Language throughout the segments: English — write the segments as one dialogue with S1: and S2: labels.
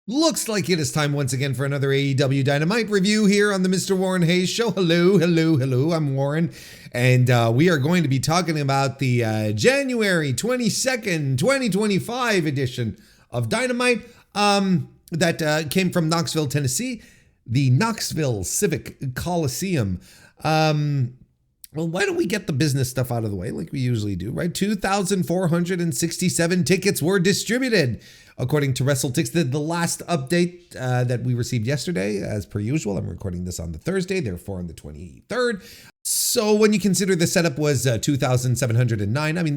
S1: Looks like it is time once again for another AEW Dynamite review here on the MrWarrenHayes Show. Hello. I'm Warren, and we are going to be talking about the January 22nd, 2025 edition of Dynamite that came from Knoxville, Tennessee, the Knoxville Civic Coliseum. Well, why don't we get the business stuff out of the way like we usually do, right? 2,467 tickets were distributed, according to WrestleTix. The last update that we received yesterday, as per usual. I'm recording this on the Thursday, therefore on the 23rd. So when you consider the setup was 2,709, I mean,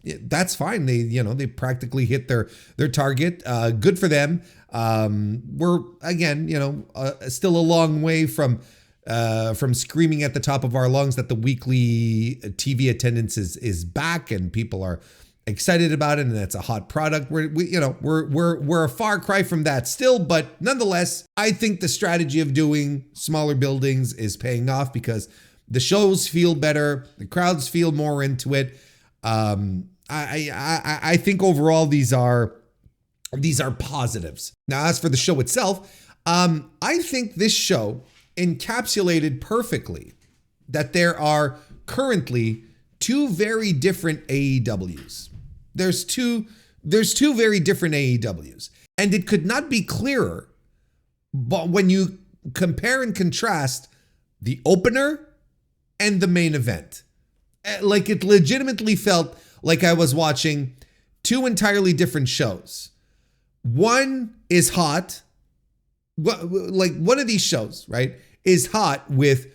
S1: that's fine. They practically hit their target. Good for them. We're, again, still a long way from screaming at the top of our lungs that the weekly TV attendance is back and people are excited about it and that's a hot product. We're a far cry from that still, but nonetheless, I think the strategy of doing smaller buildings is paying off because the shows feel better, the crowds feel more into it. I think overall these are positives. Now, as for the show itself, I think this show encapsulated perfectly that there are currently two very different AEWs. There's two very different AEWs, and it could not be clearer. But when you compare and contrast the opener and the main event, like it legitimately felt like I was watching two entirely different shows. One is hot. Like one of these shows, right, is hot with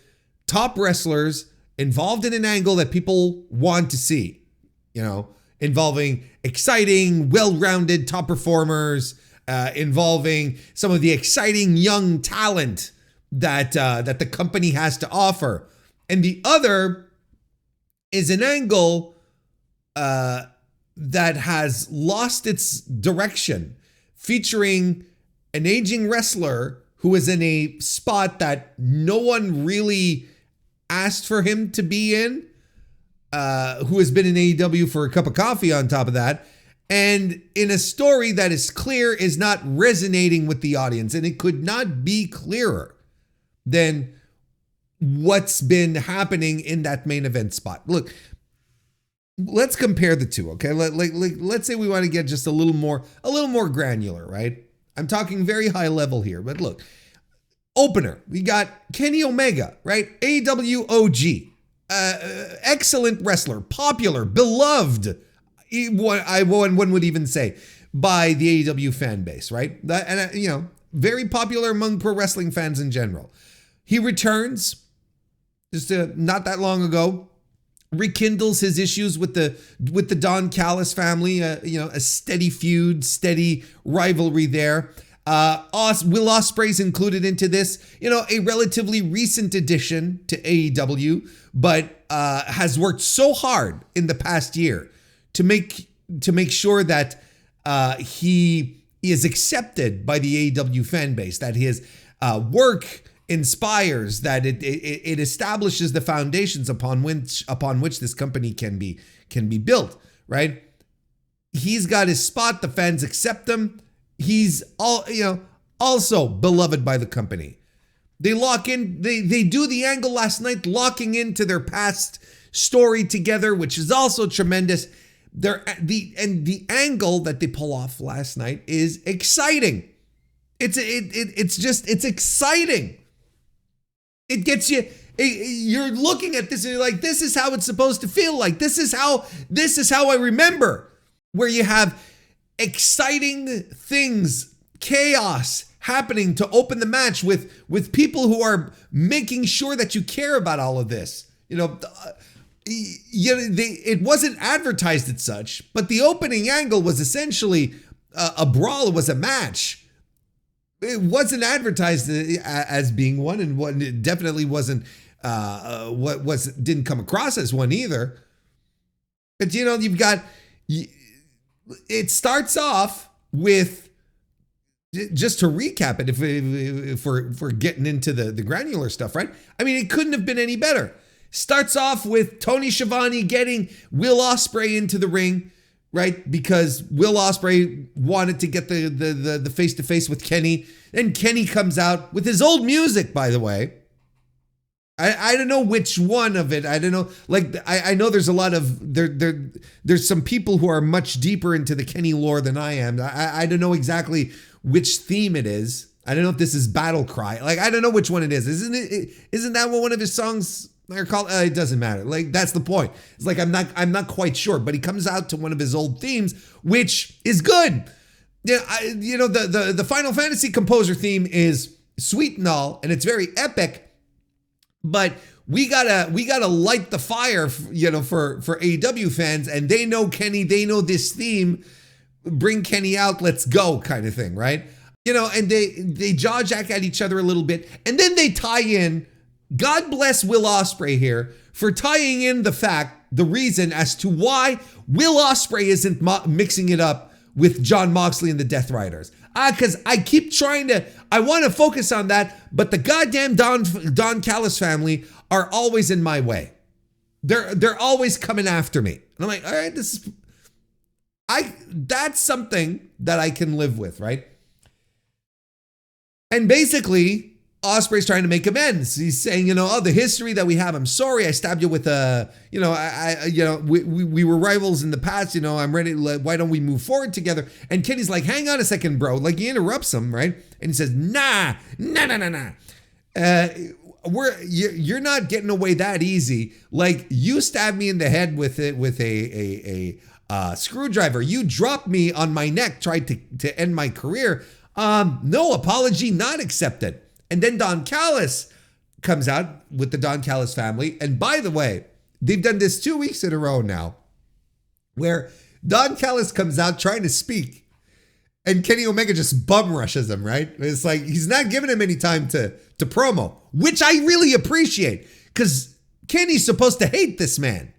S1: top wrestlers involved in an angle that people want to see, involving exciting, well-rounded top performers, involving some of the exciting young talent that the company has to offer. And the other is an angle that has lost its direction, featuring an aging wrestler who is in a spot that no one really asked for him to be in, who has been in AEW for a cup of coffee on top of that, and in a story that is clear is not resonating with the audience. And it could not be clearer than what's been happening in that main event spot. Look, let's compare the two, okay? Let's say we want to get just a little more granular, right? I'm talking very high level here, but look, opener, we got Kenny Omega, right? AEW OG, excellent wrestler, popular, beloved, one would even say, by the AEW fan base, right? And very popular among pro wrestling fans in general. He returns just not that long ago, rekindles his issues with the Don Callis family, a steady feud, steady rivalry there. Will Ospreay's included into this, a relatively recent addition to AEW, but has worked so hard in the past year to make sure that he is accepted by the AEW fan base, that his work inspires, that it establishes the foundations upon which this company can be built, right? He's got his spot, the fans accept him. He's also beloved by the company. They lock in, they do the angle last night, locking into their past story together, which is also tremendous. The angle that they pull off last night is exciting. It's exciting. It gets you, you're looking at this and you're like, this is how it's supposed to feel like. This is how I remember, where you have exciting things, chaos happening to open the match with people who are making sure that you care about all of this. It wasn't advertised as such, but the opening angle was essentially a brawl. It was a match. It wasn't advertised as being one, and it definitely wasn't didn't come across as one either. But you've got, it starts off with, just to recap it, if we're getting into the granular stuff, right? I mean, it couldn't have been any better. Starts off with Tony Schiavone getting Will Ospreay into the ring, right? Because Will Ospreay wanted to get the face-to-face with Kenny. And Kenny comes out with his old music, by the way. I don't know which one of it. I don't know. Like, I know there's a lot of, there's some people who are much deeper into the Kenny lore than I am. I don't know exactly which theme it is. I don't know if this is Battle Cry. Like, I don't know which one it is. Isn't that what one of his songs are called? It doesn't matter. Like, that's the point. It's like, I'm not quite sure, but he comes out to one of his old themes, which is good. Yeah, the Final Fantasy composer theme is sweet and all, and it's very epic. But we gotta light the fire, for AEW fans, and they know Kenny, they know this theme. Bring Kenny out, let's go, kind of thing, right? And they jaw-jack at each other a little bit, and then they tie in. God bless Will Ospreay here for tying in the reason as to why Will Ospreay isn't mixing it up with Jon Moxley and the Death Riders. Because I keep I want to focus on that, but the goddamn Don Callis family are always in my way. They're always coming after me. And I'm like, all right, that's something that I can live with, right? And basically, Ospreay's trying to make amends. He's saying, the history that we have, I'm sorry, I stabbed you with we were rivals in the past, I'm ready, why don't we move forward together? And Kenny's like, hang on a second, bro. Like, he interrupts him, right? And he says, nah. You're not getting away that easy. Like, you stabbed me in the head with a screwdriver. You dropped me on my neck, tried to end my career. No apology, not accepted. And then Don Callis comes out with the Don Callis family. And by the way, they've done this 2 weeks in a row now, where Don Callis comes out trying to speak, and Kenny Omega just bum rushes him, right? It's like he's not giving him any time to promo, which I really appreciate, because Kenny's supposed to hate this man.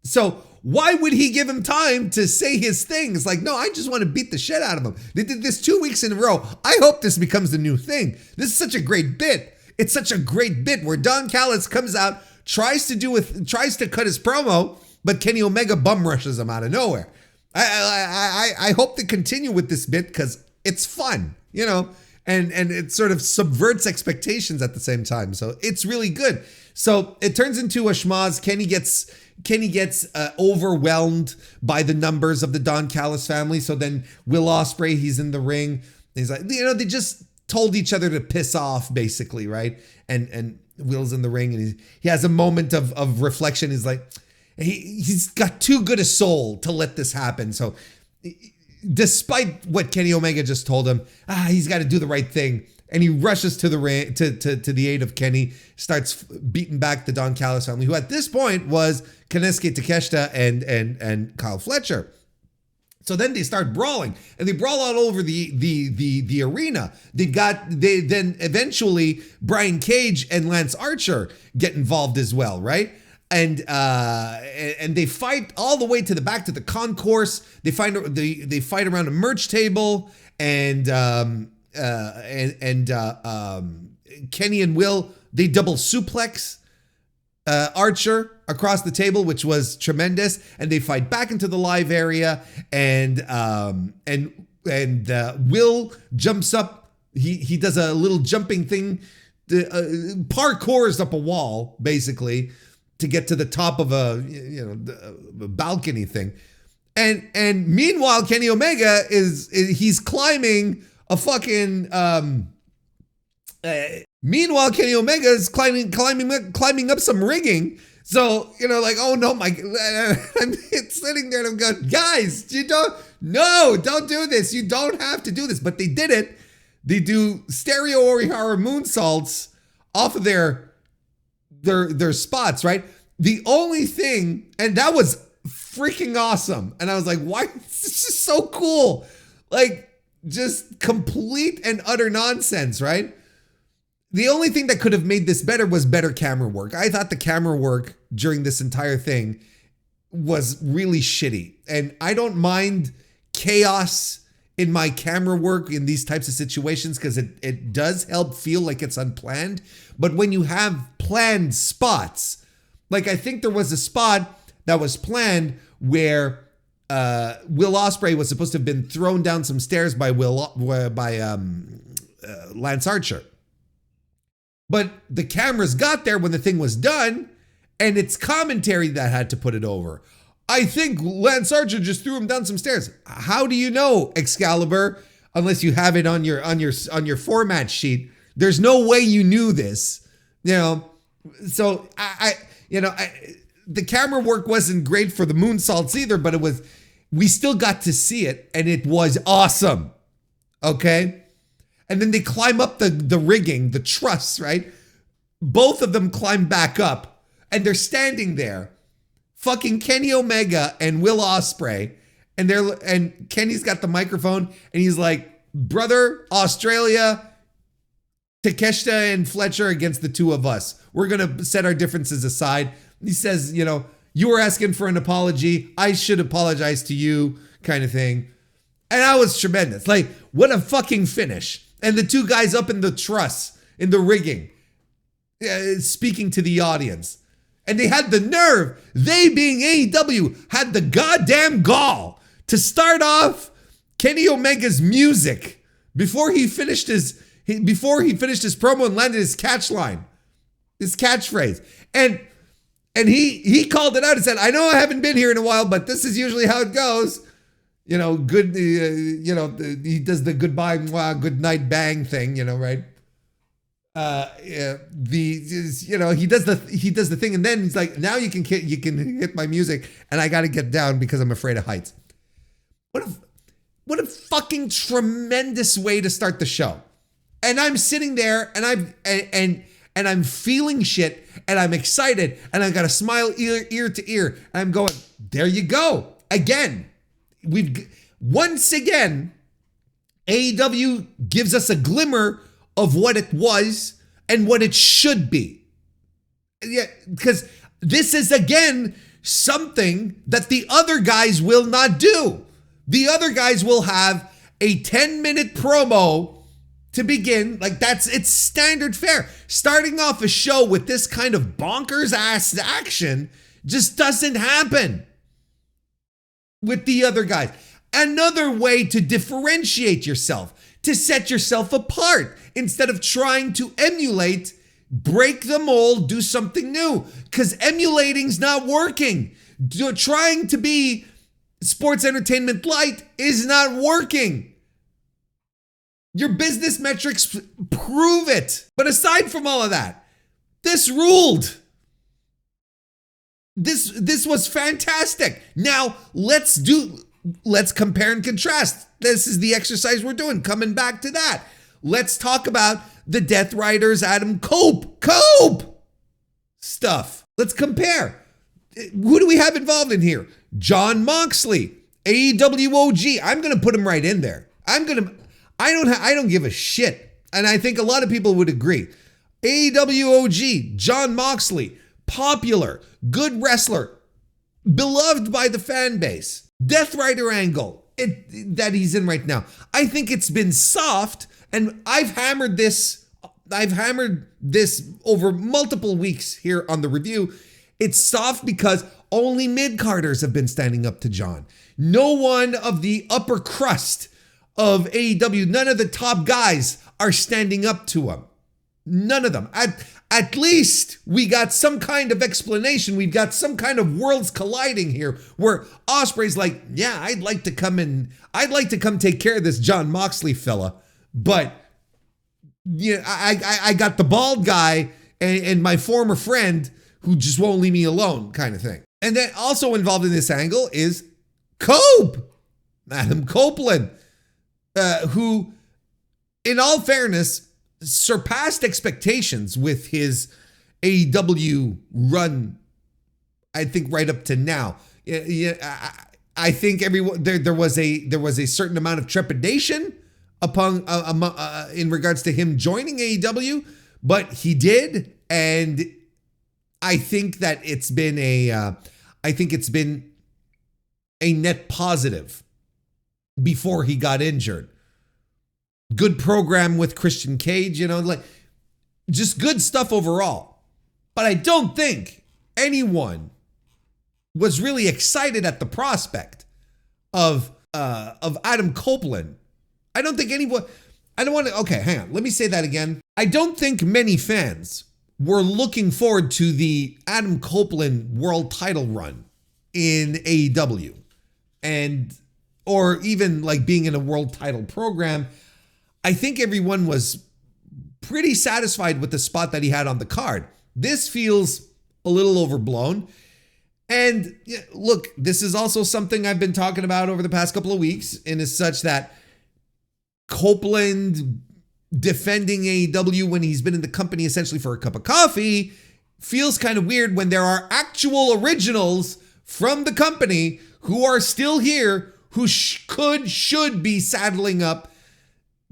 S1: So why would he give him time to say his things? Like, no, I just want to beat the shit out of him. They did this 2 weeks in a row. I hope this becomes the new thing. This is such a great bit. It's such a great bit where Don Callis comes out, tries to cut his promo, but Kenny Omega bum rushes him out of nowhere. I hope to continue with this bit because it's fun, and it sort of subverts expectations at the same time. So it's really good. So it turns into a schmoz. Kenny gets overwhelmed by the numbers of the Don Callis family. So then Will Ospreay, he's in the ring. He's like, they just told each other to piss off, basically, right? And Will's in the ring, and he has a moment of reflection. He's like, he's got too good a soul to let this happen. So despite what Kenny Omega just told him, he's got to do the right thing. And he rushes to the ring to the aid of Kenny, starts beating back the Don Callis family, who at this point was Konosuke Takeshita and Kyle Fletcher. So then they start brawling, and they brawl all over the arena. Then eventually Brian Cage and Lance Archer get involved as well, right? And they fight all the way to the back to the concourse. They fight around a merch table, and Kenny and Will, they double suplex Archer across the table, which was tremendous, and they fight back into the live area, and Will jumps up. He does a little jumping thing, parkours up a wall basically to get to the top of a balcony thing, and meanwhile Kenny Omega he's climbing a fucking meanwhile Kenny Omega is climbing up some rigging. So, like, oh no, I'm sitting there and I'm going, guys, don't do this. You don't have to do this. But they did it. They do stereo Orihara moonsaults off of their spots, right? The only thing, and that was freaking awesome. And I was like, why? This is so cool. Like, just complete and utter nonsense, right? The only thing that could have made this better was better camera work. I thought the camera work during this entire thing was really shitty. And I don't mind chaos in my camera work in these types of situations because it does help feel like it's unplanned. But when you have planned spots, like I think there was a spot that was planned where Will Ospreay was supposed to have been thrown down some stairs by Lance Archer. But the cameras got there when the thing was done, and it's commentary that had to put it over. I think Lance Archer just threw him down some stairs. How do you know, Excalibur? Unless you have it on your format sheet. There's no way you knew this. So the camera work wasn't great for the moonsaults either, but we still got to see it, and it was awesome. Okay? And then they climb up the rigging, the truss, right? Both of them climb back up, and they're standing there. Fucking Kenny Omega and Will Ospreay, and Kenny's got the microphone, and he's like, brother, Australia, Takeshita and Fletcher against the two of us. We're gonna set our differences aside. He says, you were asking for an apology. I should apologize to you, kind of thing. And that was tremendous. Like, what a fucking finish. And the two guys up in the truss, in the rigging, speaking to the audience. And they had the nerve, they being AEW, had the goddamn gall to start off Kenny Omega's music before he finished his promo and landed his catchline, his catchphrase. And he called it out and said, I know I haven't been here in a while, but this is usually how it goes. He does the goodbye, good night, bang thing, right? He does the thing, and then he's like, now you can hit my music, and I got to get down because I'm afraid of heights. What a fucking tremendous way to start the show. And I'm sitting there, and I'm feeling shit, and I'm excited, and I got a smile ear to ear, and I'm going, there you go again. Once again, AEW gives us a glimmer of what it was and what it should be. Yeah, because this is again something that the other guys will not do. The other guys will have a 10-minute promo to begin. Like, it's standard fare. Starting off a show with this kind of bonkers ass action just doesn't happen with the other guys. Another way to differentiate yourself, to set yourself apart, instead of trying to emulate, break the mold, do something new. Because emulating's not working. Trying to be sports entertainment light is not working. Your business metrics prove it. But aside from all of that, this ruled. This was fantastic. Now let's compare and contrast. This is the exercise we're doing. Coming back to that. Let's talk about the Death Riders Adam Cope stuff. Let's compare. Who do we have involved in here? Jon Moxley, AEW OG. I'm going to put him right in there. I don't give a shit. And I think a lot of people would agree. AEW OG, Jon Moxley, popular, good wrestler, beloved by the fan base. Death Rider angle that he's in right now. I think it's been soft, and I've hammered this over multiple weeks here on the review. It's soft because only mid-carders have been standing up to John. No one of the upper crust of AEW, none of the top guys are standing up to him. None of them. At least we got some kind of explanation. We've got some kind of worlds colliding here where Ospreay's like, yeah, I'd like to come take care of this Jon Moxley fella. But yeah, I got the bald guy and my former friend who just won't leave me alone, kind of thing. And then also involved in this angle is Cope, Adam Copeland, who, in all fairness, surpassed expectations with his AEW run, I think, right up to now. I think everyone there was a certain amount of trepidation upon in regards to him joining AEW, but he did, and I think that it's been a net positive before he got injured. Good program with Christian Cage, just good stuff overall. But I don't think anyone was really excited at the prospect of Adam Copeland. I don't think anyone, I don't want to, okay, hang on. Let me say that again. I don't think many fans were looking forward to the Adam Copeland world title run in AEW or even like being in a world title program. I think everyone was pretty satisfied with the spot that he had on the card. This feels a little overblown. And look, this is also something I've been talking about over the past couple of weeks, and is such that Copeland defending AEW when he's been in the company essentially for a cup of coffee feels kind of weird when there are actual originals from the company who are still here who should be saddling up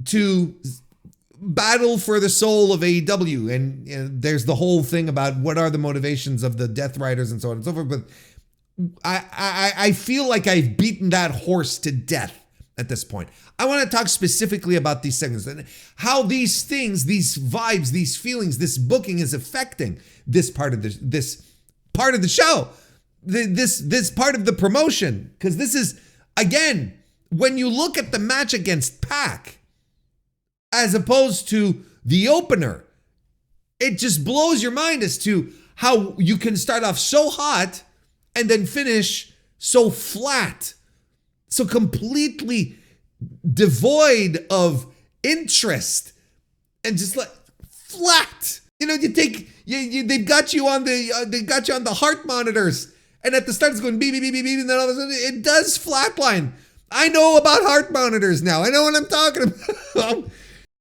S1: to battle for the soul of AEW. And there's the whole thing about what are the motivations of the Death Riders and so on and so forth. But I feel like I've beaten that horse to death at this point. I want to talk specifically about these segments and how these things, these vibes, these feelings, this booking is affecting this part of the show, this part of the promotion. Because this is, again, when you look at the match against Pac, as opposed to the opener, it just blows your mind as to how you can start off so hot and then finish so flat, so completely devoid of interest and just like flat. You know, they've got you on the heart monitors, and at the start it's going beep, beep, beep, beep, beep, and then all of a sudden it does flatline. I know about heart monitors now. I know what I'm talking about.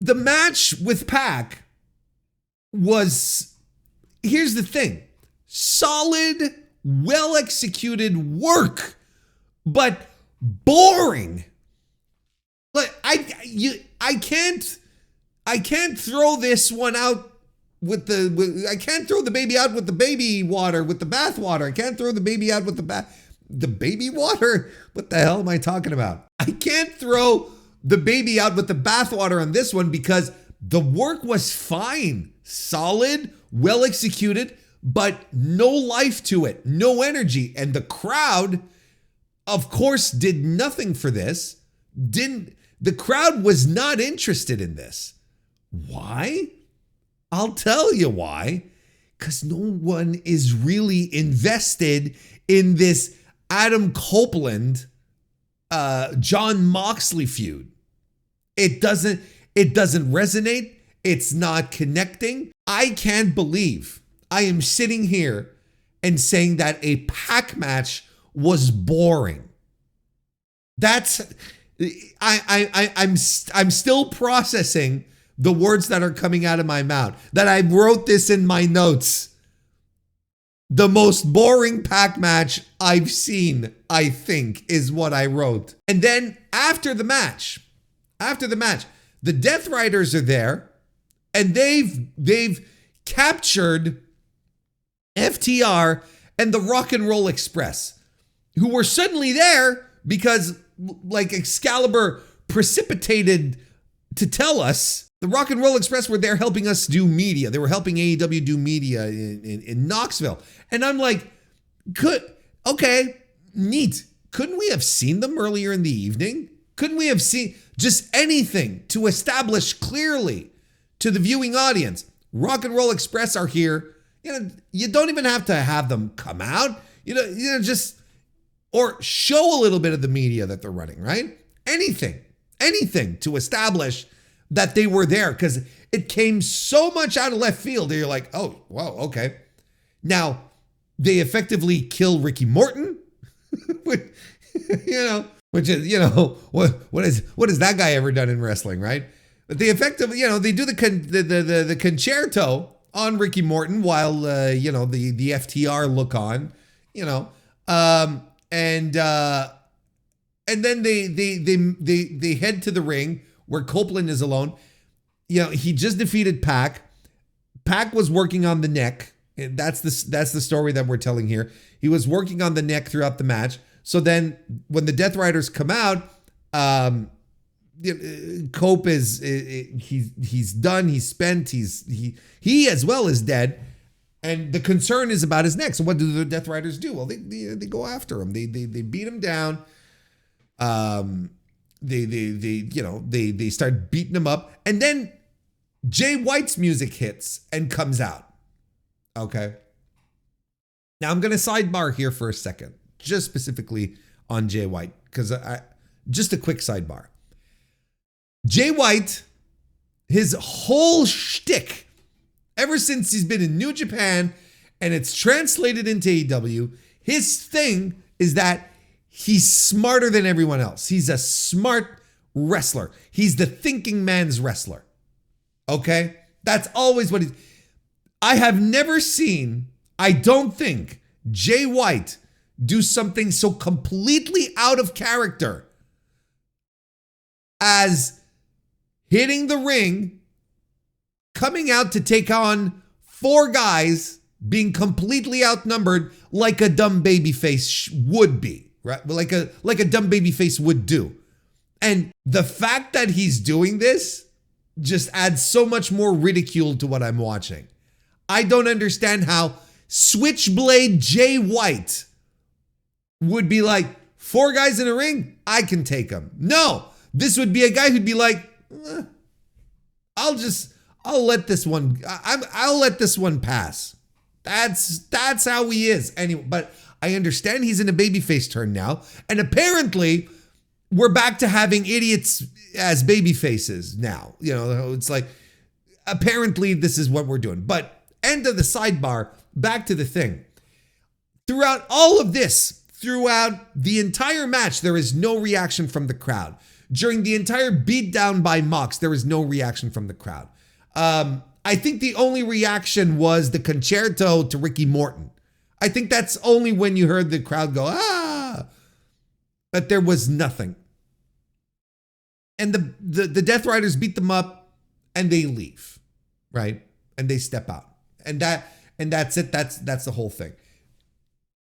S1: The match with Pac was, here's the thing, solid, well-executed work, but boring. Like I can't throw this one out I can't throw the baby out with the baby water, with the bath water. I can't throw the baby out with the baby water. What the hell am I talking about? I can't throw the baby out with the bathwater on this one because the work was fine, solid, well executed, but no life to it, no energy. And the crowd, of course, did nothing for this. The crowd was not interested in this. Why? I'll tell you why. Because no one is really invested in this Adam Copeland, John Moxley feud. It doesn't resonate. It's not connecting. I can't believe I am sitting here and saying that a Pac match was boring. I'm still processing the words that are coming out of my mouth. That I wrote this in my notes. The most boring Pac match I've seen, I think, is what I wrote. And then after the match, the Death Riders are there, and they've captured FTR and the Rock and Roll Express, who were suddenly there because, like, Excalibur precipitated to tell us. The Rock and Roll Express were there helping us do media. They were helping AEW do media in Knoxville. And I'm like, okay, neat. Couldn't we have seen them earlier in the evening? Couldn't we have seen just anything to establish clearly to the viewing audience? Rock and Roll Express are here. You know, you don't even have to have them come out. Just or show a little bit of the media that they're running, right? Anything to establish that they were there, because it came so much out of left field that you're like, oh, wow, okay. Now, they effectively kill Ricky Morton, which is, what has that guy ever done in wrestling, right? But they effectively, they do the concerto on Ricky Morton while, the FTR look on, and then they head to the ring where Copeland is alone. He just defeated Pac. Pac was working on the neck. That's the story that we're telling here. He was working on the neck throughout the match. So then when the Death Riders come out, Cope he's done. He's spent. He as well is dead. And the concern is about his neck. So what do the Death Riders do? Well, they go after him. They beat him down. They start beating him up, and then Jay White's music hits and comes out. Okay. Now I'm going to sidebar here for a second, just specifically on Jay White, because just a quick sidebar. Jay White, his whole shtick, ever since he's been in New Japan and it's translated into AEW, his thing is that he's smarter than everyone else. He's a smart wrestler. He's the thinking man's wrestler. Okay? That's always what I have never seen, I don't think, Jay White do something so completely out of character as hitting the ring, coming out to take on 4 guys, being completely outnumbered like a dumb babyface would be, right? Like a dumb babyface would do. And the fact that he's doing this just adds so much more ridicule to what I'm watching. I don't understand how Switchblade Jay White would be like, 4 guys in a ring, I can take them. No, this would be a guy who'd be like, I'll let this one pass. That's how he is. Anyway, but I understand he's in a babyface turn now, and apparently we're back to having idiots as babyfaces now. You know, it's like, apparently this is what we're doing. But end of the sidebar, back to the thing. Throughout all of this, throughout the entire match, there is no reaction from the crowd. During the entire beatdown by Mox, there was no reaction from the crowd. I think the only reaction was the concerto to Ricky Morton. I think that's only when you heard the crowd go, ah! But there was nothing. And the Death Riders beat them up and they leave, right? And they step out. And that's it. That's the whole thing.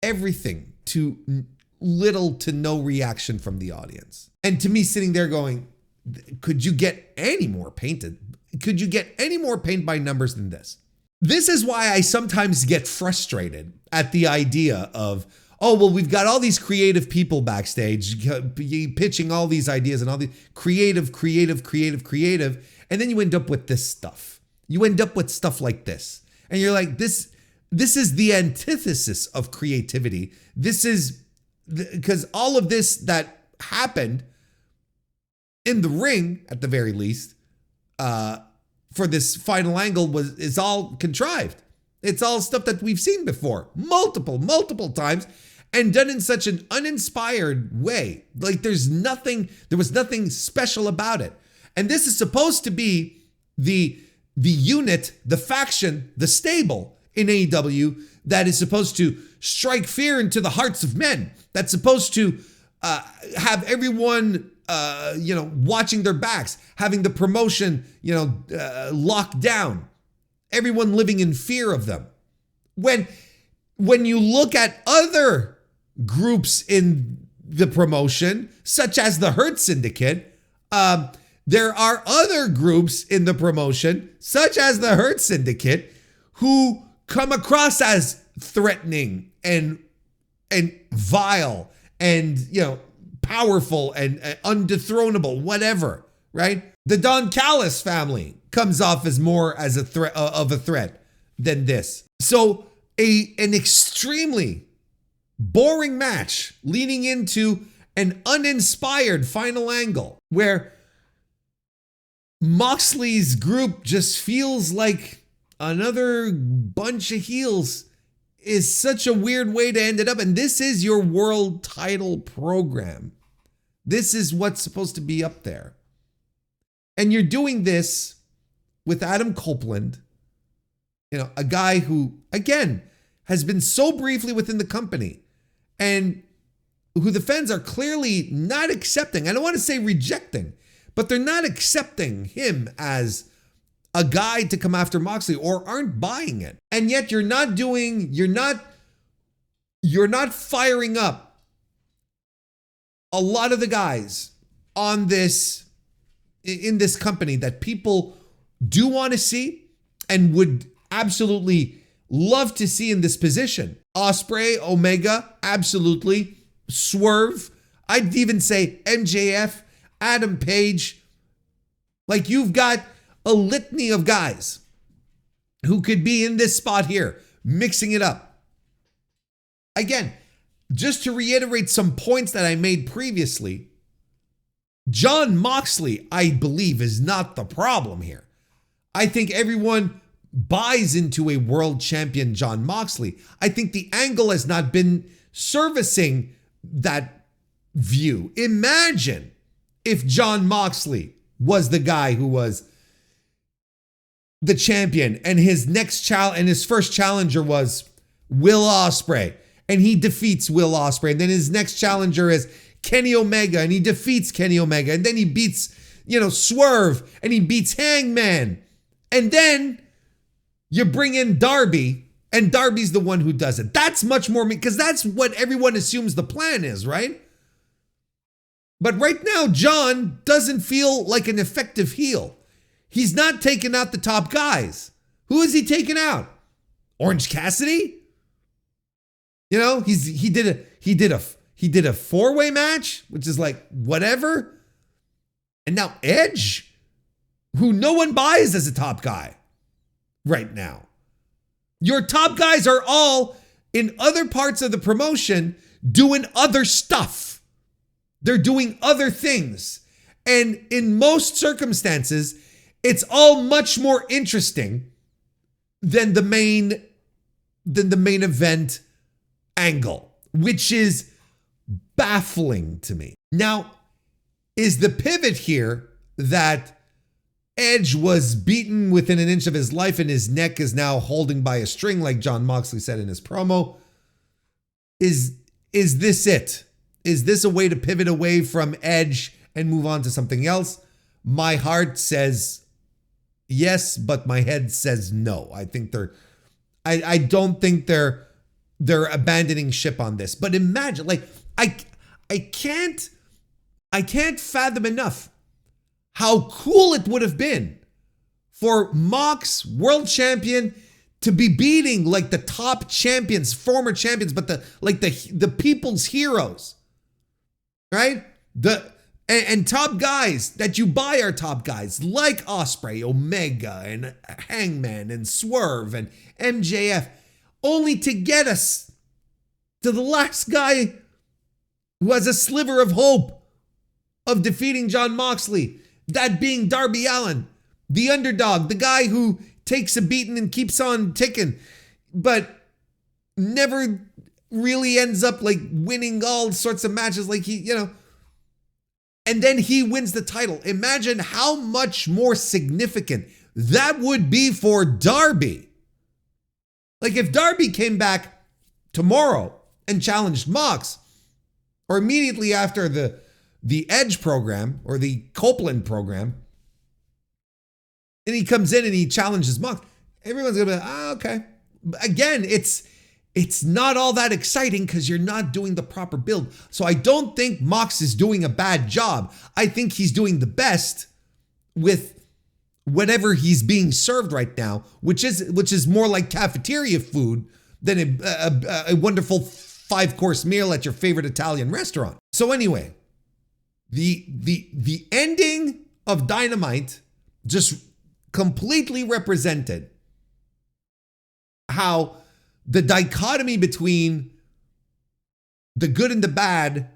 S1: Everything to little to no reaction from the audience. And to me sitting there going, could you get any more painted? Could you get any more paint by numbers than this? This is why I sometimes get frustrated at the idea of, oh, well, we've got all these creative people backstage pitching all these ideas and all the creative. And then you end up with this stuff. You end up with stuff like this. And you're like, this is the antithesis of creativity. This is because all of this that happened in the ring, at the very least, for this final angle is all contrived. It's all stuff that we've seen before, multiple times, and done in such an uninspired way. Like there was nothing special about it. And this is supposed to be the unit, the faction, the stable in AEW that is supposed to strike fear into the hearts of men. That's supposed to have everyone watching their backs, having the promotion, locked down, everyone living in fear of them. When you look at other groups in the promotion, such as the Hurt Syndicate, there are other groups in the promotion, such as the Hurt Syndicate, who come across as threatening and vile and, powerful and undethronable, whatever, right? The Don Callis family comes off as more as a threat than this. So an extremely boring match leading into an uninspired final angle where Moxley's group just feels like another bunch of heels is such a weird way to end it up. And this is your world title program. This is what's supposed to be up there. And you're doing this with Adam Copeland, a guy who, again, has been so briefly within the company and who the fans are clearly not accepting. I don't want to say rejecting, but they're not accepting him as a guy to come after Moxley or aren't buying it. And yet you're not firing up a lot of the guys in this company that people do want to see and would absolutely love to see in this position. Ospreay, Omega, absolutely. Swerve, I'd even say MJF, Adam Page. Like, you've got a litany of guys who could be in this spot here, mixing it up. Again, just to reiterate some points that I made previously, Jon Moxley, I believe, is not the problem here. I think everyone buys into a world champion Jon Moxley. I think the angle has not been servicing that view. Imagine if Jon Moxley was the guy who was the champion and his first challenger was Will Ospreay, and he defeats Will Ospreay, and then his next challenger is Kenny Omega, and he defeats Kenny Omega, and then he beats, Swerve, and he beats Hangman, and then you bring in Darby, and Darby's the one who does it. That's much more, because that's what everyone assumes the plan is, right? But right now, Jon doesn't feel like an effective heel. He's not taking out the top guys. Who is he taking out? Orange Cassidy? He did a four-way match, which is like whatever. And now Edge, who no one buys as a top guy right now. Your top guys are all in other parts of the promotion doing other stuff. They're doing other things. And in most circumstances, it's all much more interesting than the main event angle, which is baffling to me. Now, is the pivot here that Edge was beaten within an inch of his life and his neck is now holding by a string, like Jon Moxley said in his promo? Is this it? Is this a way to pivot away from Edge and move on to something else? My heart says yes, but my head says no. I think I don't think they're abandoning ship on this. But imagine, like, I can't fathom enough how cool it would have been for Mox, world champion, to be beating like the top champions, former champions, but the people's heroes, right? And top guys that you buy are top guys like Ospreay, Omega, and Hangman, and Swerve, and MJF, only to get us to the last guy who has a sliver of hope of defeating Jon Moxley, that being Darby Allin, the underdog, the guy who takes a beating and keeps on ticking, but never really ends up like winning all sorts of matches like and then he wins the title. Imagine how much more significant that would be for Darby. Like, if Darby came back tomorrow and challenged Mox, or immediately after the Edge program or the Copeland program, and he comes in and he challenges Mox, everyone's gonna be like, okay. Again, it's not all that exciting because you're not doing the proper build. So I don't think Mox is doing a bad job. I think he's doing the best with whatever he's being served right now, which is more like cafeteria food than a wonderful 5-course meal at your favorite Italian restaurant. So anyway, the ending of Dynamite just completely represented how the dichotomy between the good and the bad,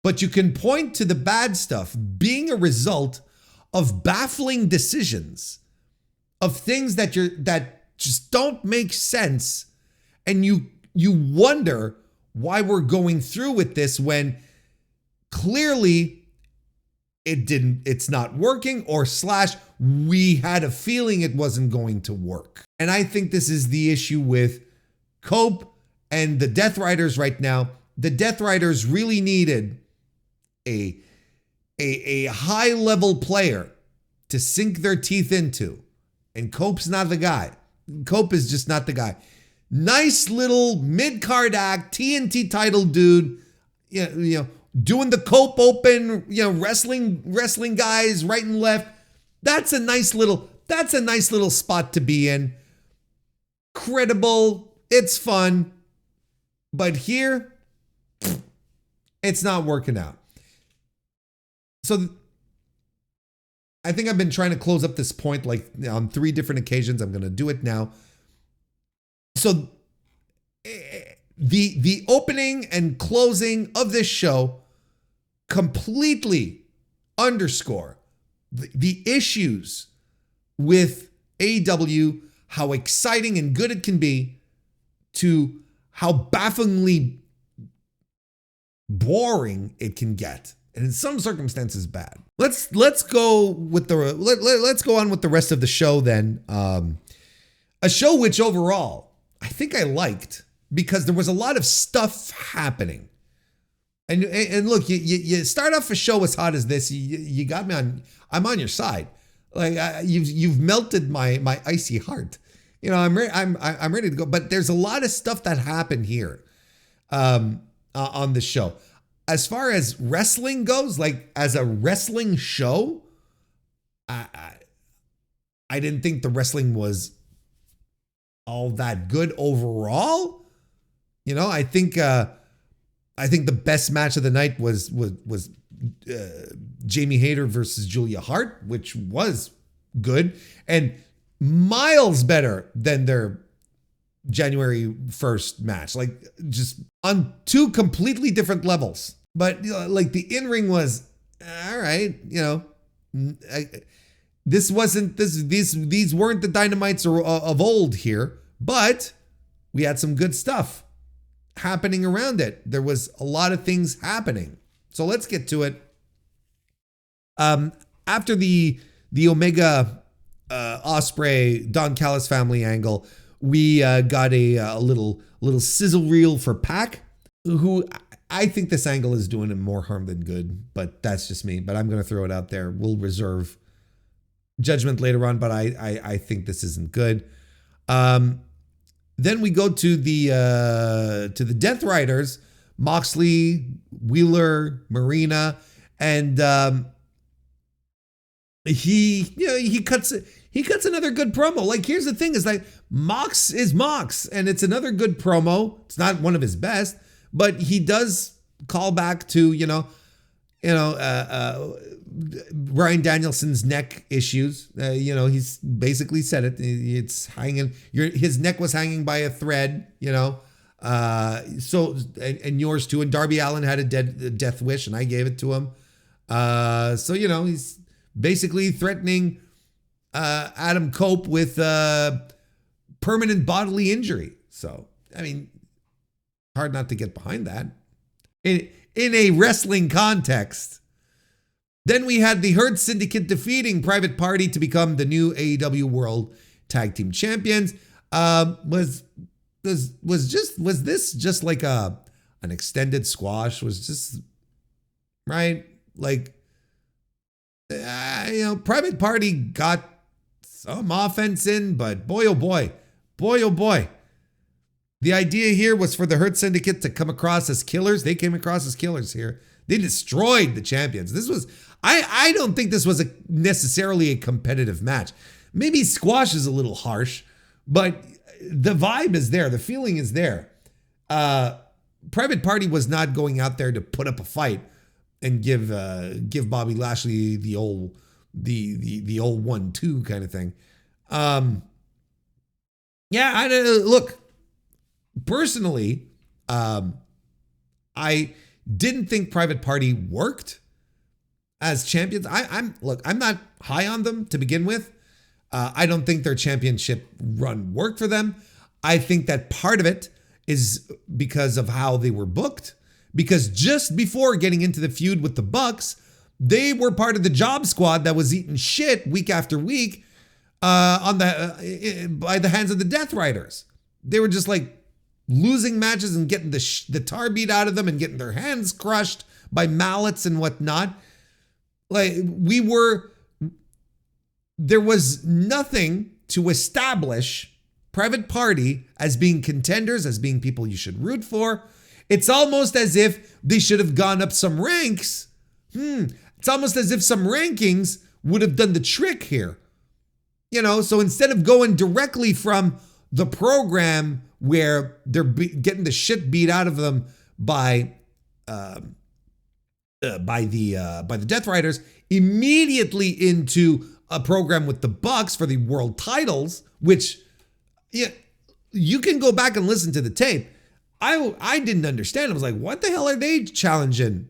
S1: but you can point to the bad stuff being a result of baffling decisions, of things that just don't make sense, and you wonder why we're going through with this when clearly it's not working, or / we had a feeling it wasn't going to work. And I think this is the issue with Cope and the Death Riders right now. The Death Riders really needed a high-level player to sink their teeth into. And Cope's not the guy. Cope is just not the guy. Nice little mid-card act, TNT title dude, doing the Cope Open, wrestling guys right and left. That's a nice little spot to be in. Credible. It's fun. But here, It's not working out. So I think I've been trying to close up this point like on 3 different occasions. I'm going to do it now. So the opening and closing of this show completely underscore the issues with AEW, how exciting and good it can be, to how bafflingly boring it can get, and in some circumstances bad. Let's go with let's go on with the rest of the show then. A show which overall I think I liked because there was a lot of stuff happening. And look, you start off a show as hot as this, you got me on. I'm on your side. Like you've melted my icy heart. You know, I'm ready to go. But there's a lot of stuff that happened here on the show. As far as wrestling goes, like as a wrestling show, I didn't think the wrestling was all that good overall. You know, I think the best match of the night was Jamie Hayter versus Julia Hart, which was good and miles better than their January 1st match. Like just on 2 completely different levels. But you know, like the in-ring was all right. You know, these weren't the Dynamites of old here, but we had some good stuff happening around it. There was a lot of things happening. So let's get to it. After the Omega Ospreay Don Callis family angle, we got a little sizzle reel for Pac, who I think this angle is doing him more harm than good, but that's just me. But I'm going to throw it out there. We'll reserve judgment later on, but I think this isn't good. Then we go to the Death Riders, Moxley, Wheeler, Marina, and he cuts another good promo. Like here's the thing: is like Mox is Mox, and it's another good promo. It's not one of his best, but he does call back to Bryan Danielson's neck issues. He's basically said it. It's hanging. His neck was hanging by a thread. So and yours too. And Darby Allin had a death wish, and I gave it to him. So he's basically threatening Adam Cope with permanent bodily injury. So I mean, hard not to get behind that in a wrestling context. Then we had the Hurt Syndicate defeating Private Party to become the new AEW World Tag Team Champions. Was this just like an extended squash? Was just right? Like Private Party got some offense in, but boy oh boy, the idea here was for the Hurt Syndicate to come across as killers. They came across as killers here. They destroyed the champions. This was, I don't think this was necessarily a competitive match. Maybe squash is a little harsh, but the vibe is there. The feeling is there. Private Party was not going out there to put up a fight and give Bobby Lashley the old 1-2 kind of thing. Look, personally, I didn't think Private Party worked as champions. I'm not high on them to begin with. I don't think their championship run worked for them. I think that part of it is because of how they were booked. Because just before getting into the feud with the Bucks, they were part of the job squad that was eating shit week after week by the hands of the Death Riders. They were just like losing matches and getting the tar beat out of them and getting their hands crushed by mallets and whatnot. Like there was nothing to establish Private Party as being contenders, as being people you should root for. It's almost as if they should have gone up some ranks. It's almost as if some rankings would have done the trick here. So instead of going directly from the program where they're getting the shit beat out of them by by the Death Riders, immediately into a program with the Bucks for the world titles, which, yeah, you can go back and listen to the tape. I didn't understand. I was like, what the hell are they challenging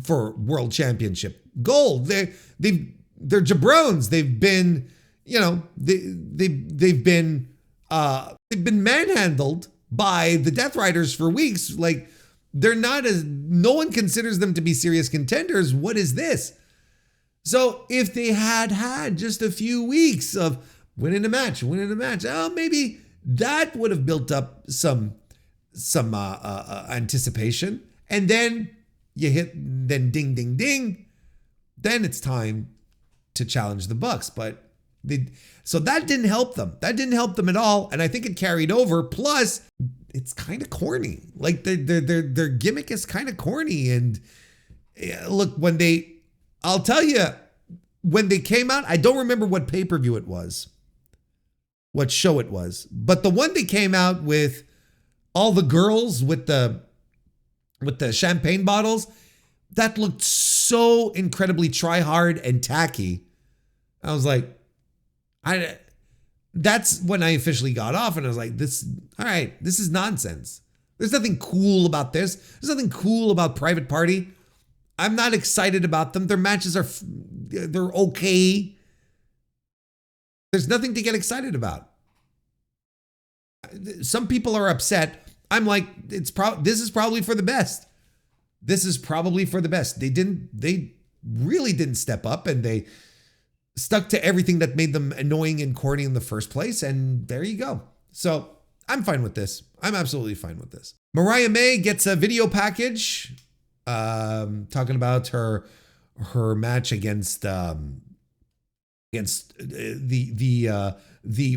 S1: for world championship gold? They're jabrones. They've been, they've been manhandled by the Death Riders for weeks. Like, they're not no one considers them to be serious contenders. What is this? So if they had just a few weeks of winning a match, oh, maybe that would have built up some anticipation. And then you hit, then ding, ding, ding. Then it's time to challenge the Bucks. But so that didn't help them. That didn't help them at all. And I think it carried over. Plus, it's kind of corny. Like their gimmick is kind of corny. And look, I'll tell you, when they came out, I don't remember what pay-per-view it was, what show it was, but the one they came out with all the girls with the champagne bottles, that looked so incredibly try-hard and tacky. I was like, that's when I officially got off, and I was like, all right, this is nonsense. There's nothing cool about this. There's nothing cool about Private Party. I'm not excited about them. Their matches they're okay. There's nothing to get excited about. Some people are upset. I'm like, this is probably for the best. This is probably for the best. They really didn't step up, and they stuck to everything that made them annoying and corny in the first place. And there you go. So I'm fine with this. I'm absolutely fine with this. Mariah May gets a video package talking about her match against the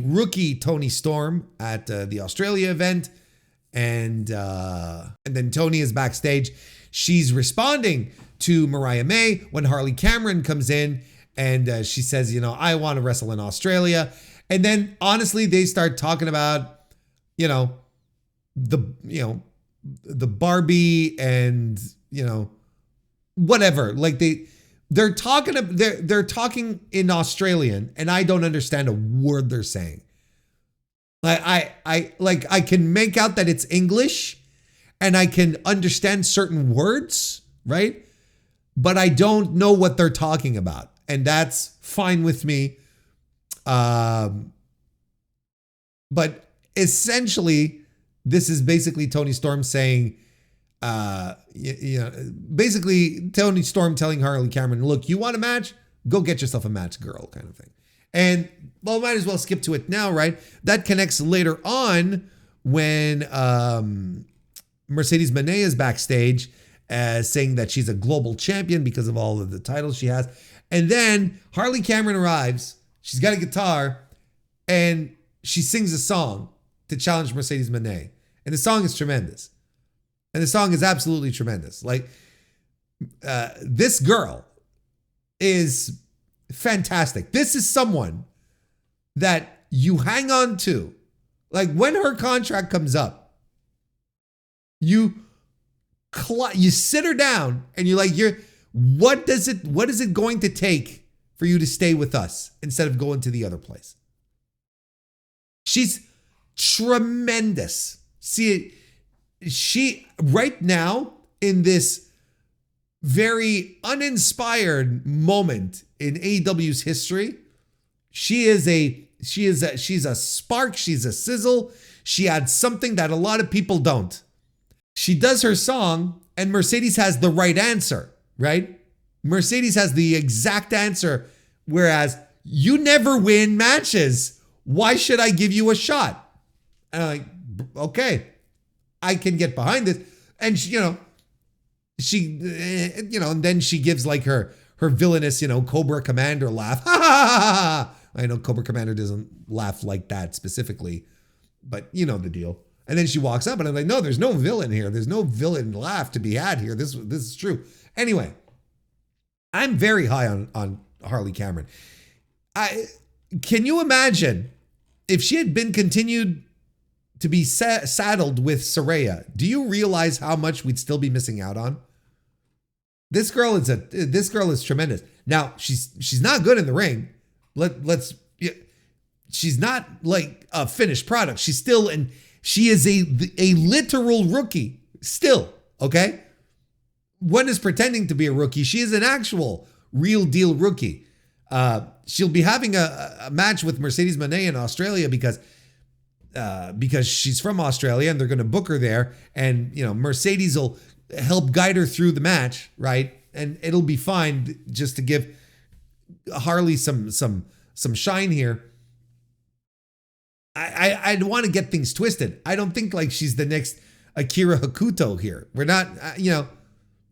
S1: rookie Toni Storm at the Australia event. And then Toni is backstage. She's responding to Mariah May when Harley Cameron comes in, and she says, I want to wrestle in Australia. And then honestly, they start talking about, the Barbie and, whatever. Like they're talking in Australian, and I don't understand a word they're saying. I can make out that it's English, and I can understand certain words, right? But I don't know what they're talking about, and that's fine with me. But essentially, this is basically Toni Storm saying, basically Toni Storm telling Harley Cameron, look, you want a match? Go get yourself a match, girl, kind of thing. And well, might as well skip to it now, right? That connects later on when Mercedes Moné is backstage saying that she's a global champion because of all of the titles she has. And then Harley Cameron arrives. She's got a guitar, and she sings a song to challenge Mercedes Moné. And the song is tremendous. And the song is absolutely tremendous. Like, this girl is fantastic. This is someone that you hang on to. Like, when her contract comes up, you sit her down and you're like, what is it going to take for you to stay with us instead of going to the other place? She's tremendous. See, she right now in this very uninspired moment in AEW's history, she's a spark, she's a sizzle. She adds something that a lot of people don't. She does her song, and Mercedes has the right answer, right? Mercedes has the exact answer, whereas you never win matches. Why should I give you a shot? And I'm like, okay, I can get behind this. And she, and then she gives like her villainous, Cobra Commander laugh. I know Cobra Commander doesn't laugh like that specifically, but you know the deal. And then she walks up, and I'm like, no, there's no villain here. There's no villain laugh to be had here. This is true. Anyway, I'm very high on Harley Cameron. Can you imagine if she had been continued to be saddled with Saraya? Do you realize how much we'd still be missing out on? This girl is tremendous. Now she's not good in the ring. She's not like a finished product. She's still she is a literal rookie still. Okay. One is pretending to be a rookie. She is an actual real deal rookie. She'll be having a match with Mercedes Moné in Australia because she's from Australia and they're going to book her there. And, Mercedes will help guide her through the match, right? And it'll be fine just to give Harley some shine here. I want to get things twisted. I don't think like she's the next Akira Hakuto here. We're not,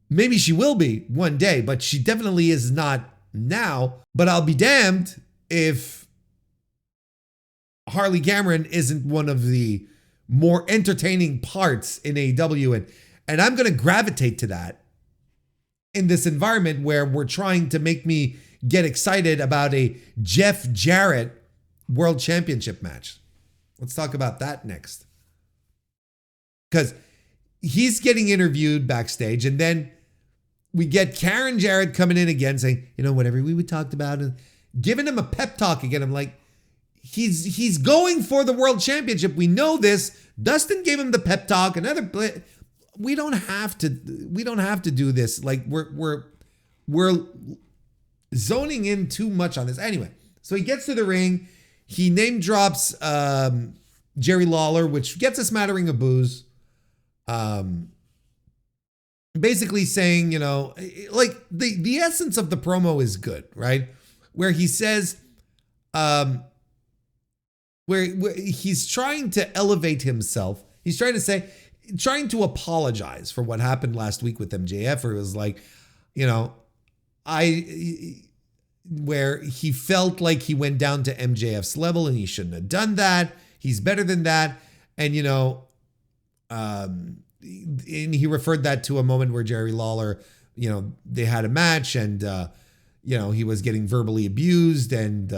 S1: maybe she will be one day, but she definitely is not now. But I'll be damned if Harley Cameron isn't one of the more entertaining parts in AEW. And I'm going to gravitate to that in this environment where we're trying to make me get excited about a Jeff Jarrett World Championship match. Let's talk about that next. Because he's getting interviewed backstage, and then we get Karen Jarrett coming in again saying, whatever we talked about, and giving him a pep talk again. I'm like, he's going for the world championship. We know this. Dustin gave him the pep talk. We don't have to do this. Like we're zoning in too much on this. Anyway, so he gets to the ring. He name drops Jerry Lawler, which gets a smattering of boos. Basically saying, like the essence of the promo is good, right? Where he says, where he's trying to elevate himself. He's trying to apologize for what happened last week with MJF, where it was like, where he felt like he went down to MJF's level and he shouldn't have done that. He's better than that. And, and he referred that to a moment where Jerry Lawler, they had a match and, he was getting verbally abused and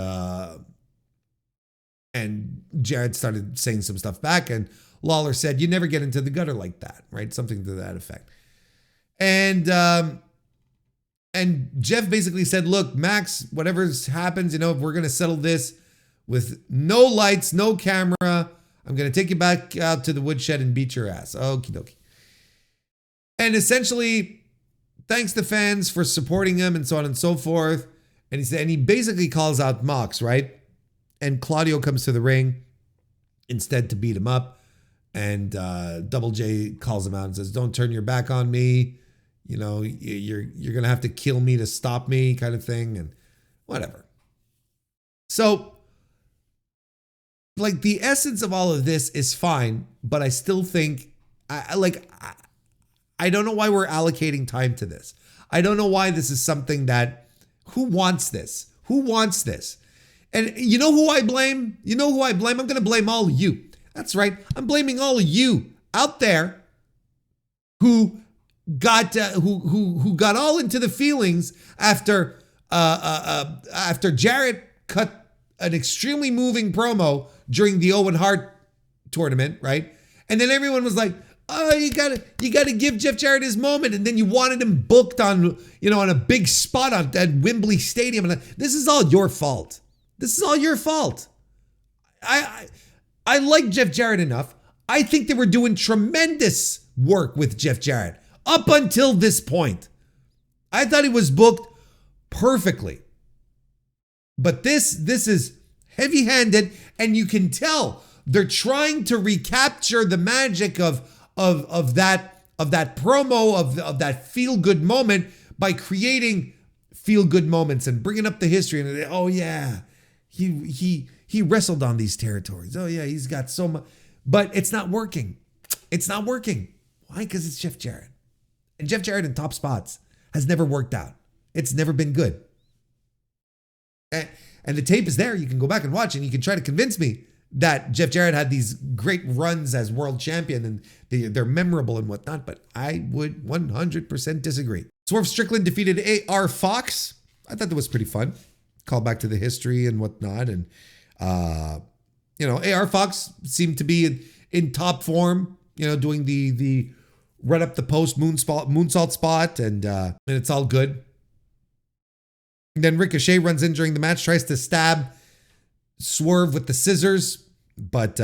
S1: Jarrett started saying some stuff back and Lawler said, "You never get into the gutter like that," right? Something to that effect. And Jeff basically said, "Look, Max, whatever happens, if we're going to settle this with no lights, no camera, I'm going to take you back out to the woodshed and beat your ass." Okie dokie. And essentially, thanks to fans for supporting him and so on and so forth. And he basically calls out Mox, right? And Claudio comes to the ring instead to beat him up. And Double J calls him out and says, "Don't turn your back on me. You're going to have to kill me to stop me," kind of thing. And whatever. So, like, the essence of all of this is fine, but I still think, I don't know why we're allocating time to this. I don't know why this is something that, who wants this? Who wants this? And you know who I blame? I'm going to blame all of you. That's right. I'm blaming all of you out there who got who got all into the feelings after Jarrett cut an extremely moving promo during the Owen Hart tournament, right? And then everyone was like, "Oh, you gotta give Jeff Jarrett his moment," and then you wanted him booked on a big spot at Wembley Stadium, and this is all your fault. This is all your fault. I like Jeff Jarrett enough. I think they were doing tremendous work with Jeff Jarrett up until this point. I thought he was booked perfectly. But this is heavy-handed, and you can tell they're trying to recapture the magic of that promo, of that feel-good moment by creating feel-good moments and bringing up the history. And oh yeah, he wrestled on these territories. Oh yeah, he's got so much, but it's not working. It's not working. Why? Because it's Jeff Jarrett, and Jeff Jarrett in top spots has never worked out. It's never been good. And the tape is there. You can go back and watch, and you can try to convince me that Jeff Jarrett had these great runs as world champion and they're memorable and whatnot, but I would 100% disagree. Swerve Strickland defeated AR Fox. I thought that was pretty fun. Call back to the history and whatnot. And, AR Fox seemed to be in top form, doing the run up the post moonsault spot, and it's all good. And then Ricochet runs in during the match, tries to stab Swerve with the scissors, but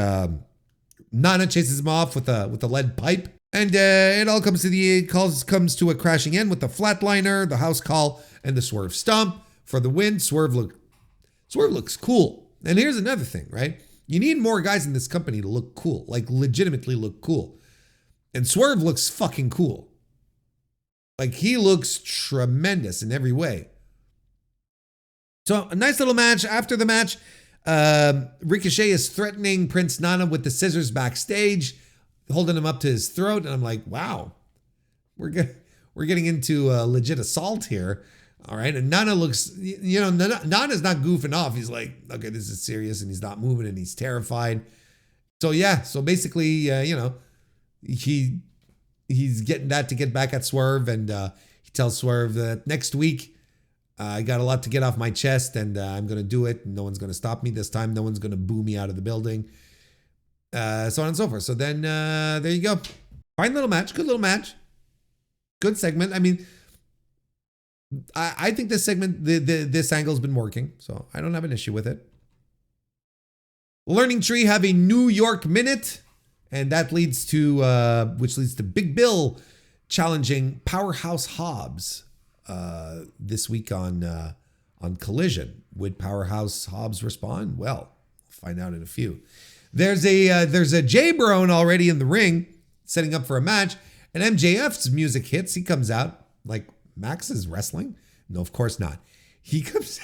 S1: Nana chases him off with a lead pipe. And it all comes to a crashing end with the flatliner, the house call, and the Swerve stomp for the win. Swerve looks cool. And here's another thing, right? You need more guys in this company to look cool, like legitimately look cool. And Swerve looks fucking cool. Like, he looks tremendous in every way. So a nice little match. After the match, Ricochet is threatening Prince Nana with the scissors backstage, holding him up to his throat. And I'm like, wow, we're getting into legit assault here. All right. And Nana looks, Nana's not goofing off. He's like, okay, this is serious. And he's not moving and he's terrified. So yeah. So basically, he's getting that to get back at Swerve. And he tells Swerve that next week, I got a lot to get off my chest, and I'm going to do it. No one's going to stop me this time. No one's going to boo me out of the building. So on and so forth. So then there you go. Fine little match. Good little match. Good segment. I mean, I think this segment, this angle's been working, so I don't have an issue with it. Learning Tree have a New York Minute, and that leads to, which leads to Big Bill challenging Powerhouse Hobbs. This week on Collision. Would Powerhouse Hobbs respond? Well, we'll find out in a few. There's a J-Brone already in the ring, setting up for a match, and MJF's music hits. He comes out like, Max is wrestling? No, of course not. He comes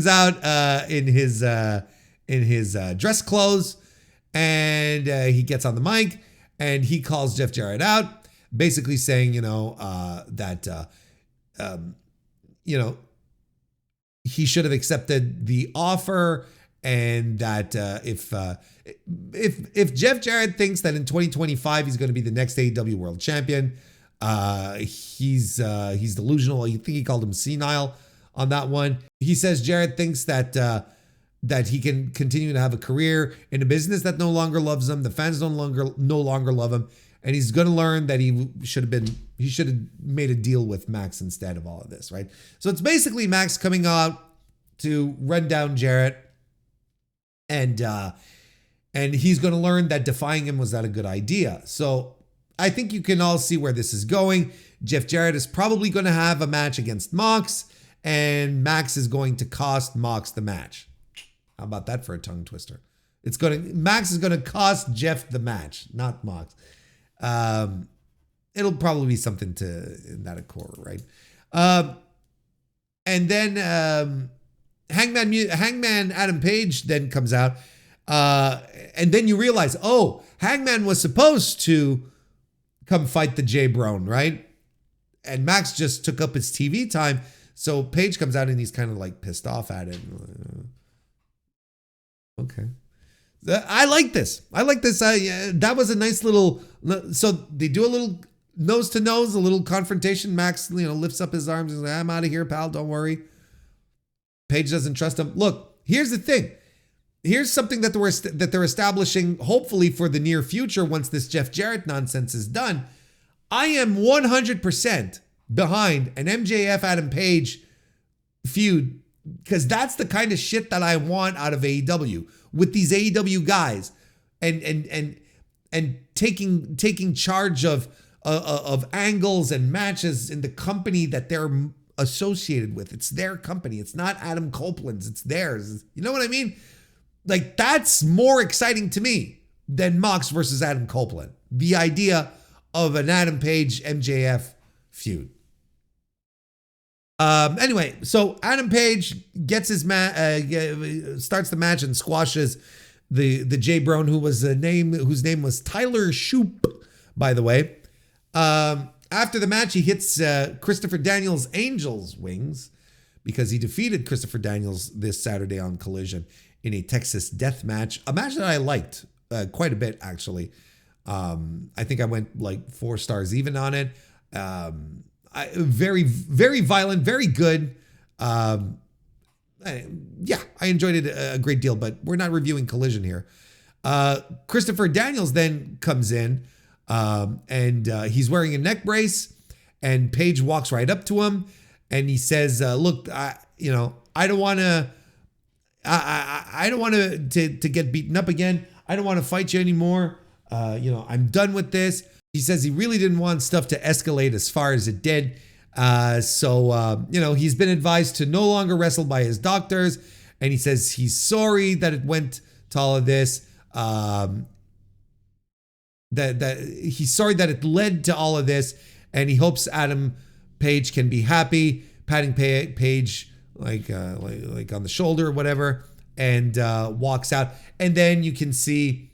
S1: out in his dress clothes, and he gets on the mic, and he calls Jeff Jarrett out, basically saying, that he should have accepted the offer, and that if Jeff Jarrett thinks that in 2025 he's going to be the next AEW World Champion, he's delusional. I think he called him senile on that one. He says Jarrett thinks that he can continue to have a career in a business that no longer loves him. The fans no longer love him. And he's going to learn that he should have made a deal with Max instead of all of this, right? So it's basically Max coming out to run down Jarrett, and he's going to learn that defying him was not a good idea. So I think you can all see where this is going. Jeff Jarrett is probably going to have a match against Mox, and Max is going to cost Mox the match. How about that for a tongue twister? Max is going to cost Jeff the match, not Mox. It'll probably be something in that accord, right? And then Hangman Adam Page then comes out, and then you realize, Hangman was supposed to come fight the J-Brone, right? And Max just took up his TV time, so Page comes out and he's kind of like pissed off at it. Okay. I like this. That was a nice little. So they do a little nose to nose, a little confrontation. Max, lifts up his arms and says, "I'm out of here, pal. Don't worry." Page doesn't trust him. Look, here's the thing. Here's something that they're establishing, hopefully for the near future, once this Jeff Jarrett nonsense is done. I am 100% behind an MJF Adam Page feud, because that's the kind of shit that I want out of AEW. With these AEW guys, and taking charge of angles and matches in the company that they're associated with. It's their company. It's not Adam Copeland's. It's theirs. You know what I mean? Like, that's more exciting to me than Mox versus Adam Copeland. The idea of an Adam Page MJF feud. Anyway, so Adam Page gets his starts the match and squashes the J-Brone, whose name was Tyler Shoop, by the way. After the match, he hits Christopher Daniels' Angel's Wings, because he defeated Christopher Daniels this Saturday on Collision in a Texas death match, a match that I liked quite a bit, actually. I think I went like 4 stars even on it. Very, very violent, very good. I enjoyed it a great deal, but we're not reviewing Collision here. Christopher Daniels then comes in And he's wearing a neck brace, and Paige walks right up to him, and he says, "Look, I don't want to. I don't want to get beaten up again. I don't want to fight you anymore. I'm done with this." He says he really didn't want stuff to escalate as far as it did. So he's been advised to no longer wrestle by his doctors. And he says he's sorry that it went to all of this. That he's sorry that it led to all of this. And he hopes Adam Page can be happy, patting Page like on the shoulder or whatever, and walks out. And then you can see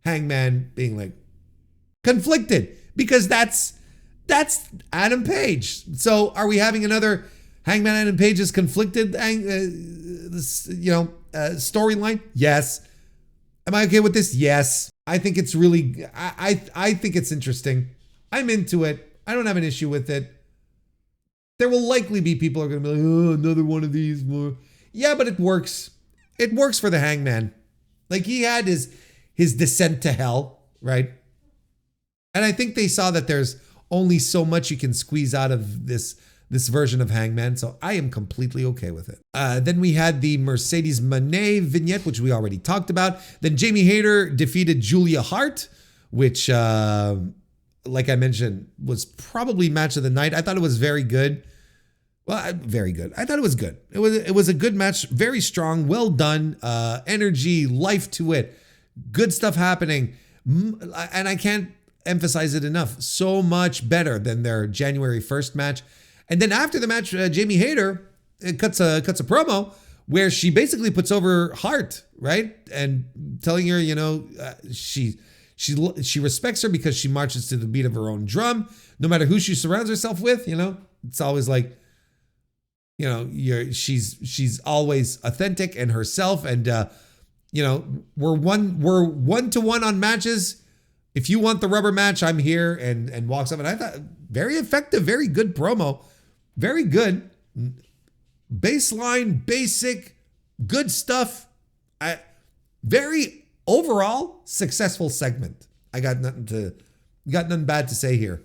S1: Hangman being like conflicted, because that's Adam Page. So are we having another Hangman Adam Page's conflicted storyline? Yes. Am I okay with this? Yes. I think it's really, I think it's interesting. I'm into it. I don't have an issue with it. There will likely be people who are going to be like, oh, another one of these more. Yeah, but it works. It works for the Hangman. Like, he had his descent to hell, right? And I think they saw that there's only so much you can squeeze out of this version of Hangman. So I am completely okay with it. Then we had the Mercedes Moné vignette, which we already talked about. Then Jamie Hayter defeated Julia Hart, which, like I mentioned, was probably match of the night. I thought it was very good. Well, very good. I thought it was good. It was a good match. Very strong. Well done. Energy, life to it. Good stuff happening. And I can't emphasize it enough. So much better than their January 1st match. And then after the match, Jamie Hayter cuts a promo where she basically puts over Hart, right? And telling her, she respects her because she marches to the beat of her own drum. No matter who she surrounds herself with, it's always like, she's always authentic and herself. And we're one to one on matches. If you want the rubber match, I'm here, and walks up. And I thought very effective, very good promo. Very good. Baseline, basic, good stuff. Very overall successful segment. I got nothing bad to say here.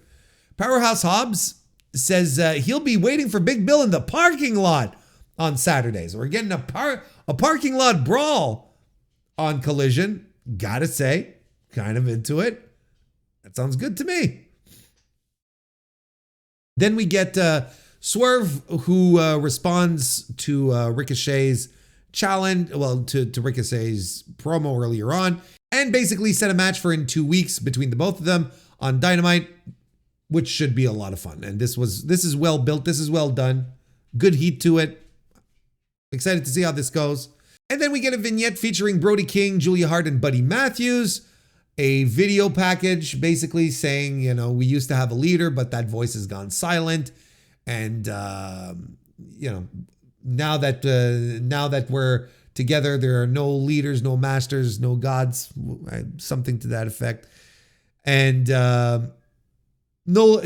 S1: Powerhouse Hobbs says he'll be waiting for Big Bill in the parking lot on Saturdays. We're getting a parking lot brawl on Collision. Gotta say, kind of into it. That sounds good to me. Then we get Swerve, who responds to Ricochet's challenge, to Ricochet's promo earlier on, and basically set a match for in 2 weeks between the both of them on Dynamite, which should be a lot of fun. And this is well built. This is well done. Good heat to it. Excited to see how this goes. And then we get a vignette featuring Brody King, Julia Hart, and Buddy Matthews. A video package basically saying, we used to have a leader, but that voice has gone silent. And, now that we're together, there are no leaders, no masters, no gods, something to that effect. And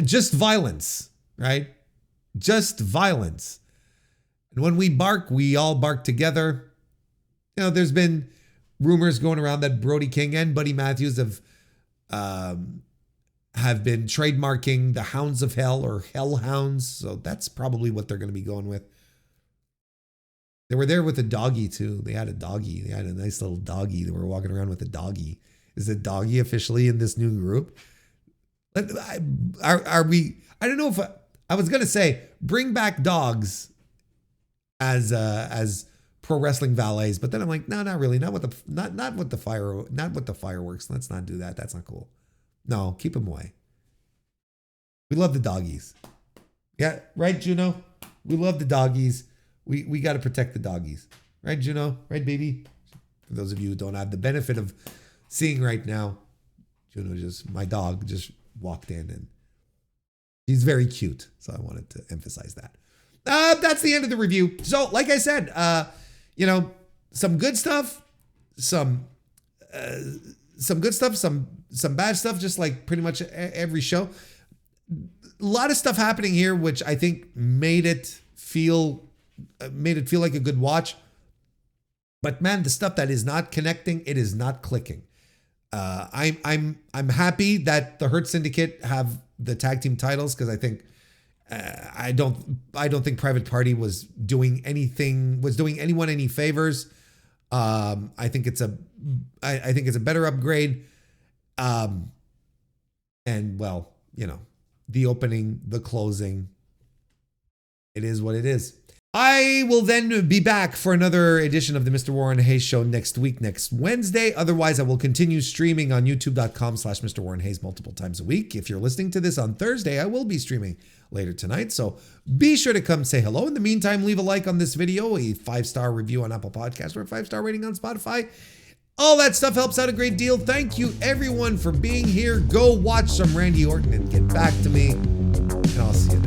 S1: just violence, right? Just violence. And when we bark, we all bark together. There's been rumors going around that Brody King and Buddy Matthews have been trademarking the Hounds of Hell or Hellhounds. So that's probably what they're going to be going with. They were there with a doggy too. They had a doggy. They had a nice little doggy. They were walking around with a doggy. Is the doggy officially in this new group? Are we? I don't know if I was going to say bring back dogs as pro wrestling valets, but then I'm like, no, not really. Not with the fireworks. Let's not do that. That's not cool. No, keep them away. We love the doggies. Yeah, right, Juno? We love the doggies. We got to protect the doggies. Right, Juno? Right, baby? For those of you who don't have the benefit of seeing right now, Juno my dog just walked in and he's very cute. So I wanted to emphasize that. That's the end of the review. So like I said, some good stuff, some good stuff, some bad stuff, just like pretty much every show. A lot of stuff happening here, which I think made it feel like a good watch. But man, the stuff that is not connecting, it is not clicking. I'm happy that the Hurt Syndicate have the tag team titles, because I think I don't think Private Party was doing anyone any favors. I think it's a better upgrade. And well, the opening, the closing, it is what it is. I will then be back for another edition of the Mr. Warren Hayes Show next week, next Wednesday. Otherwise, I will continue streaming on youtube.com/Mr. Warren Hayes multiple times a week. If you're listening to this on Thursday, I will be streaming later tonight. So be sure to come say hello. In the meantime, leave a like on this video, a 5-star review on Apple Podcasts, or a 5-star rating on Spotify. All that stuff helps out a great deal. Thank you, everyone, for being here. Go watch some Randy Orton and get back to me. And I'll see you